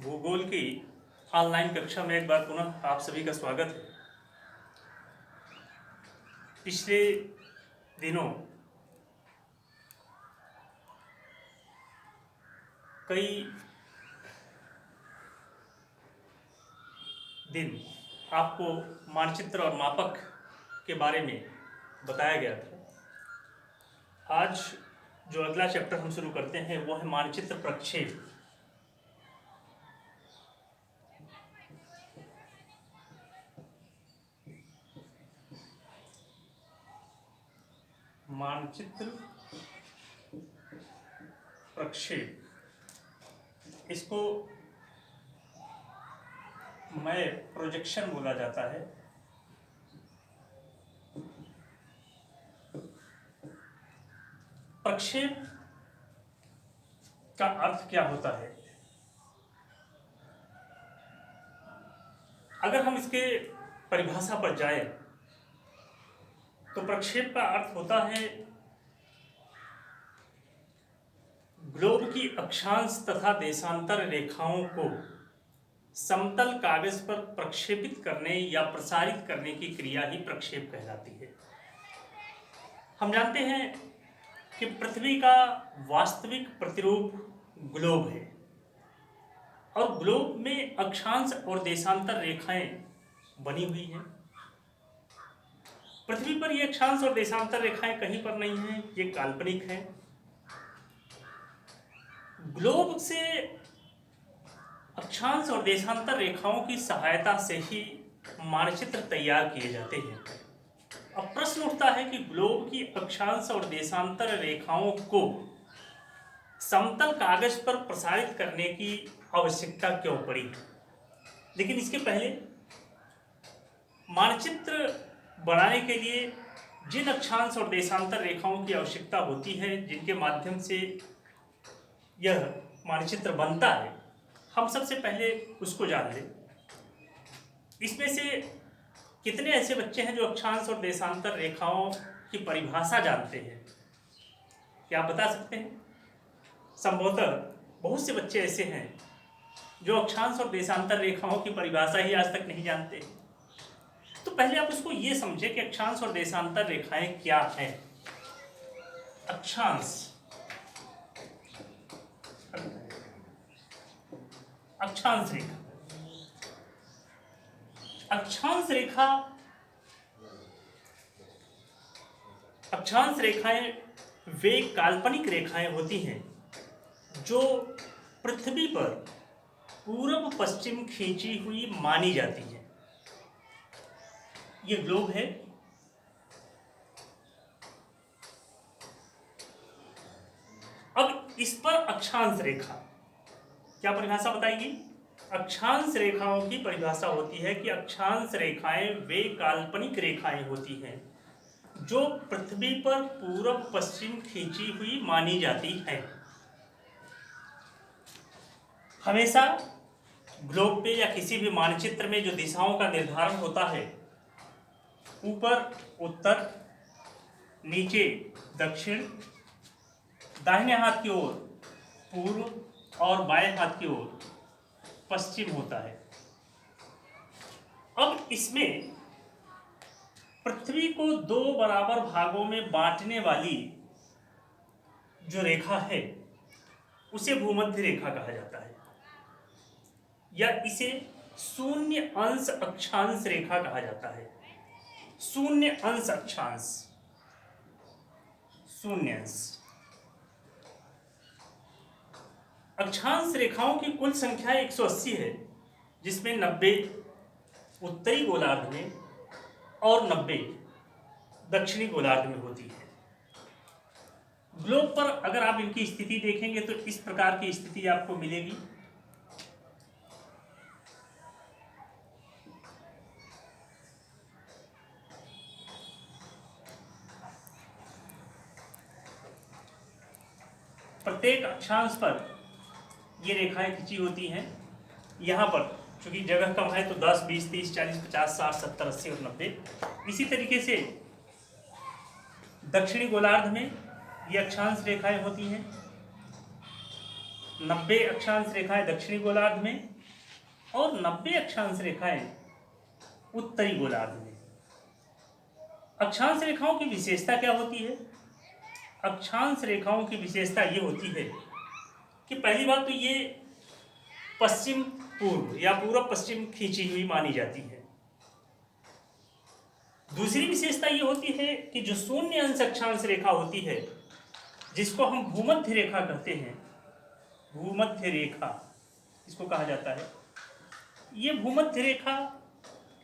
भूगोल की ऑनलाइन कक्षा में एक बार पुनः आप सभी का स्वागत है। पिछले दिनों कई दिन आपको मानचित्र और मापक के बारे में बताया गया था। आज जो अगला चैप्टर हम शुरू करते हैं वो है मानचित्र प्रक्षेप। मानचित्र प्रक्षेप, इसको मैप प्रोजेक्शन बोला जाता है। प्रक्षेप का अर्थ क्या होता है? अगर हम इसके परिभाषा पर जाएं तो प्रक्षेप का अर्थ होता है ग्लोब की अक्षांश तथा देशांतर रेखाओं को समतल कागज पर प्रक्षेपित करने या प्रसारित करने की क्रिया ही प्रक्षेप कहलाती है। हम जानते हैं कि पृथ्वी का वास्तविक प्रतिरूप ग्लोब है और ग्लोब में अक्षांश और देशांतर रेखाएं बनी हुई हैं। पृथ्वी पर ये अक्षांश और देशांतर रेखाएं कहीं पर नहीं हैं, ये काल्पनिक हैं। ग्लोब से अक्षांश और देशांतर रेखाओं की सहायता से ही मानचित्र तैयार किए जाते हैं। अब प्रश्न उठता है कि ग्लोब की अक्षांश और देशांतर रेखाओं को समतल कागज पर प्रसारित करने की आवश्यकता क्यों पड़ी। लेकिन इसके पहले मानचित्र बनाने के लिए जिन अक्षांश और देशांतर रेखाओं की आवश्यकता होती है, जिनके माध्यम से यह मानचित्र बनता है, हम सबसे पहले उसको जान लें। इसमें से कितने ऐसे बच्चे हैं जो अक्षांश और देशांतर रेखाओं की परिभाषा जानते हैं? क्या आप बता सकते हैं? संभवतः बहुत से बच्चे ऐसे हैं जो अक्षांश और देशांतर रेखाओं की परिभाषा ही आज तक नहीं जानते। तो पहले आप उसको ये समझें कि अक्षांश और देशांतर रेखाएं क्या हैं। अक्षांश रेखा, अक्षांश रेखाएं वे काल्पनिक रेखाएं होती हैं जो पृथ्वी पर पूर्व पश्चिम खींची हुई मानी जाती है। ये ग्लोब है। अब इस पर अक्षांश रेखा क्या परिभाषा बताएगी? अक्षांश रेखाओं की परिभाषा होती है कि अक्षांश रेखाएं वे काल्पनिक रेखाएं होती हैं जो पृथ्वी पर पूर्व पश्चिम खींची हुई मानी जाती है। हमेशा ग्लोब पे या किसी भी मानचित्र में जो दिशाओं का निर्धारण होता है, ऊपर उत्तर, नीचे दक्षिण, दाहिने हाथ की ओर पूर्व और बाएं हाथ की ओर पश्चिम होता है। अब इसमें पृथ्वी को दो बराबर भागों में बांटने वाली जो रेखा है उसे भूमध्य रेखा कहा जाता है, या इसे शून्य अंश अक्षांश रेखा कहा जाता है। शून्य अंश अक्षांश, शून्य अंश। अक्षांश रेखाओं की कुल संख्या 180 है, जिसमें 90 उत्तरी गोलार्ध में और 90 दक्षिणी गोलार्ध में होती है। ग्लोब पर अगर आप इनकी स्थिति देखेंगे तो इस प्रकार की स्थिति आपको मिलेगी। प्रत्येक अक्षांश पर ये रेखाएं खिंची होती हैं। यहाँ पर चूंकि जगह कम है तो 10, 20, 30, 40, 50, 60, 70, 80 और 90। इसी तरीके से दक्षिणी गोलार्ध में ये अक्षांश रेखाएं होती हैं। 90 अक्षांश रेखाएं दक्षिणी गोलार्ध में और 90 अक्षांश रेखाएं उत्तरी गोलार्ध में। अक्षांश रेखाओं की विशेषता क्या होती है? अक्षांश रेखाओं की विशेषता ये होती है कि पहली बात तो ये पश्चिम पूर्व या पूर्व पश्चिम खींची हुई मानी जाती है। दूसरी विशेषता ये होती है कि जो शून्य अंश अक्षांश रेखा होती है, जिसको हम भूमध्य रेखा कहते हैं, भूमध्य रेखा इसको कहा जाता है, ये भूमध्य रेखा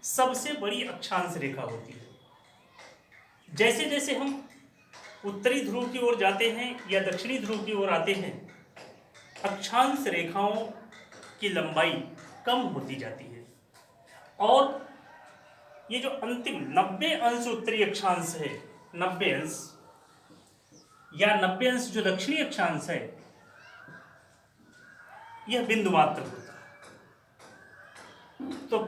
सबसे बड़ी अक्षांश रेखा होती है। जैसे जैसे हम उत्तरी ध्रुव की ओर जाते हैं या दक्षिणी ध्रुव की ओर आते हैं, अक्षांश रेखाओं की लंबाई कम होती जाती है और ये जो अंतिम 90 अंश उत्तरी अक्षांश है, 90 अंश या 90 अंश जो दक्षिणी अक्षांश है, यह बिंदु मात्र होता है। तो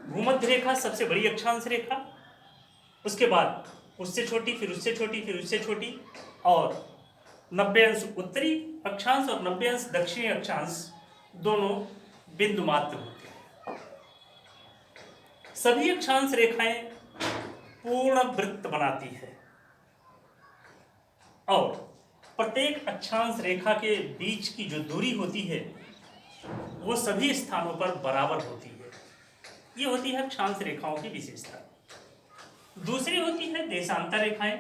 भूमध्य रेखा सबसे बड़ी अक्षांश रेखा, उसके बाद उससे छोटी, फिर उससे छोटी, फिर उससे छोटी, और 90 अंश उत्तरी अक्षांश और 90 अंश दक्षिणी अक्षांश दोनों बिंदु मात्र होते हैं। सभी अक्षांश रेखाएं पूर्ण वृत्त बनाती है और प्रत्येक अक्षांश रेखा के बीच की जो दूरी होती है वो सभी स्थानों पर बराबर होती है। ये होती है अक्षांश रेखाओं की विशेषता। दूसरी होती है देशांतर रेखाएं।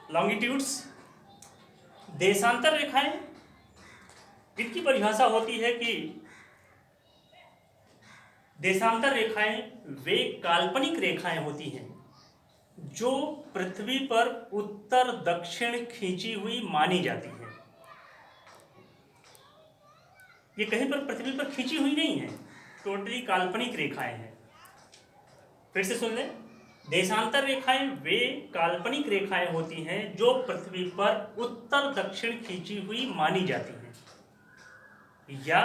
लॉन्गिट्यूड्स। देशांतर रेखाएं, इनकी परिभाषा होती है कि देशांतर रेखाएं वे काल्पनिक रेखाएं होती हैं जो पृथ्वी पर उत्तर दक्षिण खींची हुई मानी जाती हैं। ये कहीं पर पृथ्वी पर खींची हुई नहीं है, टोटली काल्पनिक रेखाएं हैं। फिर से सुन लें, देशांतर रेखाएं वे काल्पनिक रेखाएं होती हैं जो पृथ्वी पर उत्तर दक्षिण खींची हुई मानी जाती हैं। या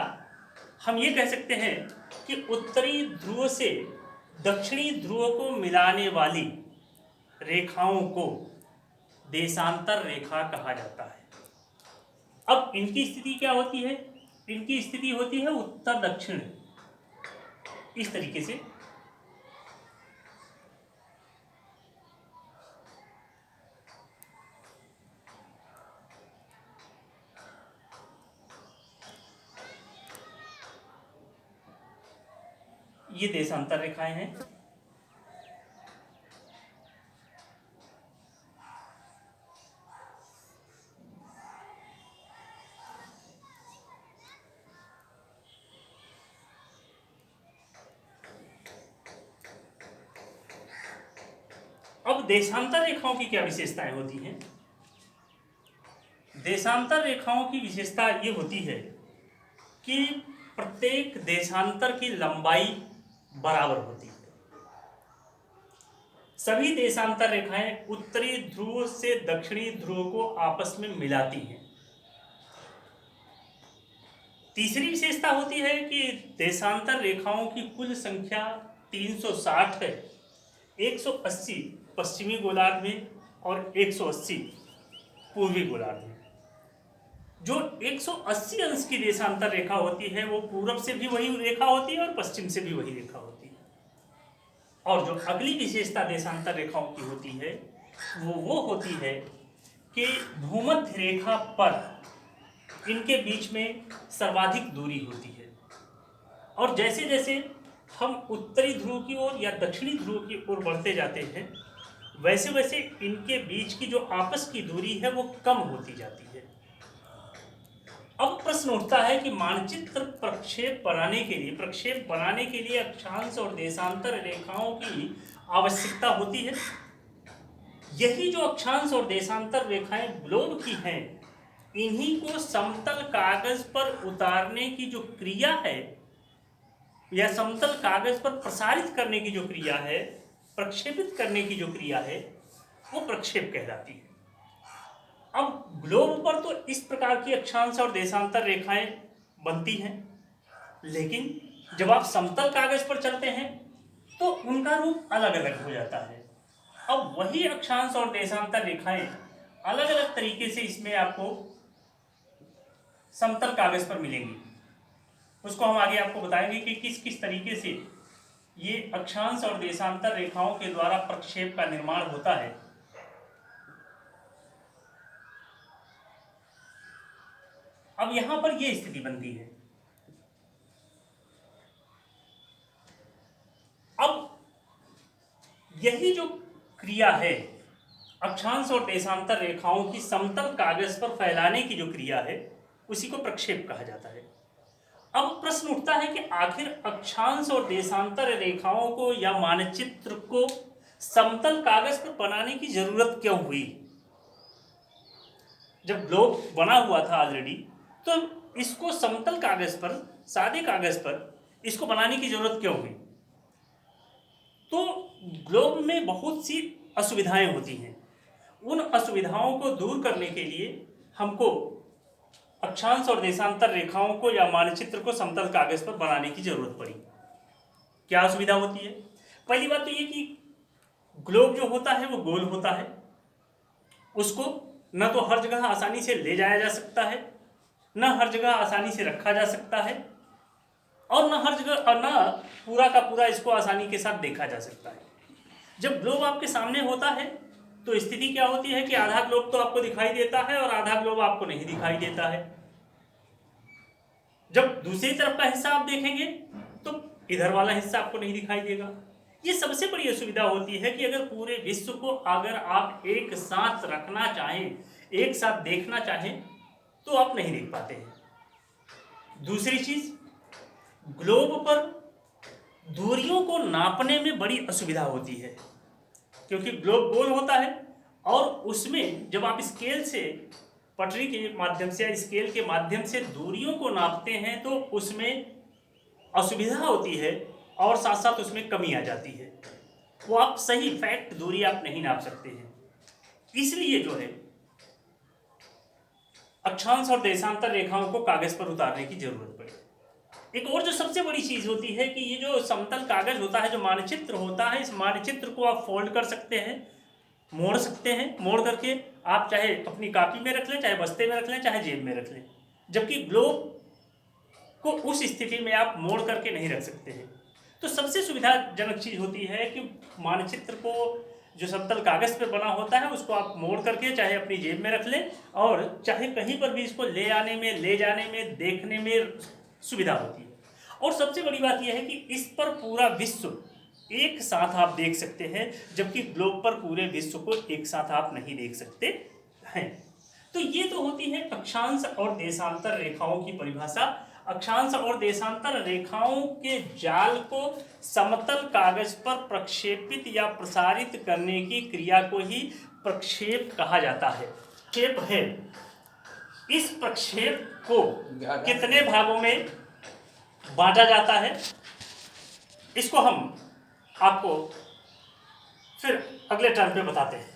हम ये कह सकते हैं कि उत्तरी ध्रुव से दक्षिणी ध्रुव को मिलाने वाली रेखाओं को देशांतर रेखा कहा जाता है। अब इनकी स्थिति क्या होती है? इनकी स्थिति होती है उत्तर दक्षिण, इस तरीके से। ये देशांतर रेखाएं हैं। अब देशांतर रेखाओं की क्या विशेषताएं होती हैं? देशांतर रेखाओं की विशेषता ये होती है कि प्रत्येक देशांतर की लंबाई बराबर होती है। सभी देशांतर रेखाएं उत्तरी ध्रुव से दक्षिणी ध्रुव को आपस में मिलाती हैं। तीसरी विशेषता होती है कि देशांतर रेखाओं की कुल संख्या 360 है। 180 पश्चिमी गोलार्ध में और 180 पूर्वी गोलार्ध में। जो 180 अंश की देशांतर रेखा होती है वो पूरब से भी वही रेखा होती है और पश्चिम से भी वही रेखा होती है। और जो अगली विशेषता देशांतर रेखाओं की होती है वो होती है कि भूमध्य रेखा पर इनके बीच में सर्वाधिक दूरी होती है। और जैसे जैसे हम उत्तरी ध्रुव की ओर या दक्षिणी ध्रुव की ओर बढ़ते जाते हैं, वैसे वैसे इनके बीच की जो आपस की दूरी है वो कम होती जाती है। अब प्रश्न उठता है कि मानचित्र प्रक्षेप बनाने के लिए अक्षांश और देशांतर रेखाओं की आवश्यकता होती है। यही जो अक्षांश और देशांतर रेखाएं ग्लोब की हैं, इन्हीं को समतल कागज पर उतारने की जो क्रिया है या समतल कागज पर प्रसारित करने की जो क्रिया है, प्रक्षेपित करने की जो क्रिया है, वो प्रक्षेप कहलाती है। अब ग्लोब पर तो इस प्रकार की अक्षांश और देशांतर रेखाएं बनती हैं, लेकिन जब आप समतल कागज पर चलते हैं तो उनका रूप अलग अलग हो जाता है। अब वही अक्षांश और देशांतर रेखाएं अलग अलग तरीके से इसमें आपको समतल कागज पर मिलेंगी। उसको हम आगे आपको बताएंगे कि किस किस तरीके से ये अक्षांश और देशांतर रेखाओं के द्वारा प्रक्षेप का निर्माण होता है। अब यहां पर यह स्थिति बनती है। अब यही जो क्रिया है अक्षांश और देशांतर रेखाओं की समतल कागज पर फैलाने की जो क्रिया है उसी को प्रक्षेप कहा जाता है। अब प्रश्न उठता है कि आखिर अक्षांश और देशांतर रेखाओं को या मानचित्र को समतल कागज पर बनाने की जरूरत क्यों हुई। जब ग्लोब बना हुआ था ऑलरेडी, तो इसको समतल कागज पर, सादे कागज पर इसको बनाने की जरूरत क्यों हुई। तो ग्लोब में बहुत सी असुविधाएं होती हैं। उन असुविधाओं को दूर करने के लिए हमको अक्षांश और देशांतर रेखाओं को या मानचित्र को समतल कागज पर बनाने की जरूरत पड़ी। क्या असुविधा होती है। पहली बात तो ये कि ग्लोब जो होता है वो गोल होता है, उसको न तो हर जगह आसानी से ले जाया जा सकता है, न हर जगह आसानी से रखा जा सकता है, और न हर जगह और न पूरा का पूरा इसको आसानी के साथ देखा जा सकता है। जब ग्लोब आपके सामने होता है तो स्थिति क्या होती है कि आधा ग्लोब तो आपको दिखाई देता है और आधा ग्लोब आपको नहीं दिखाई देता है। जब दूसरी तरफ का हिस्सा आप देखेंगे तो इधर वाला हिस्सा आपको नहीं दिखाई देगा। ये सबसे बड़ी असुविधा होती है कि अगर पूरे विश्व को अगर आप एक साथ रखना चाहें, एक साथ देखना चाहें, तो आप नहीं देख पाते हैं। दूसरी चीज, ग्लोब पर दूरियों को नापने में बड़ी असुविधा होती है, क्योंकि ग्लोब गोल होता है और उसमें जब आप स्केल से, पटरी के माध्यम से या स्केल के माध्यम से दूरियों को नापते हैं तो उसमें असुविधा होती है और साथ साथ उसमें कमी आ जाती है। वो आप सही फैक्ट दूरी आप नहीं नाप सकते हैं। इसलिए जो है अक्षांश और देशांतर रेखाओं को कागज पर उतारने की जरूरत पड़ी। एक और जो सबसे बड़ी चीज होती है कि ये जो समतल कागज होता है, जो मानचित्र होता है, इस मानचित्र को आप फोल्ड कर सकते हैं, मोड़ सकते हैं। मोड़ करके आप चाहे अपनी कॉपी में रख लें, चाहे बस्ते में रख लें, चाहे जेब में रख लें। जबकि ग्लोब को उस स्थिति में आप मोड़ करके नहीं रख सकते हैं। तो सबसे सुविधाजनक चीज होती है कि मानचित्र को जो समतल कागज पर बना होता है उसको आप मोड़ करके चाहे अपनी जेब में रख लें और चाहे कहीं पर भी इसको ले आने में, ले जाने में, देखने में सुविधा होती है। और सबसे बड़ी बात यह है कि इस पर पूरा विश्व एक साथ आप देख सकते हैं, जबकि ग्लोब पर पूरे विश्व को एक साथ आप नहीं देख सकते हैं। तो ये तो होती है अक्षांश और देशांतर रेखाओं की परिभाषा। अक्षांश और देशांतर रेखाओं के जाल को समतल कागज पर प्रक्षेपित या प्रसारित करने की क्रिया को ही प्रक्षेप कहा जाता है। प्रक्षेप है। इस प्रक्षेप को कितने भागों में बांटा जाता है, इसको हम आपको फिर अगले टर्म पे बताते हैं।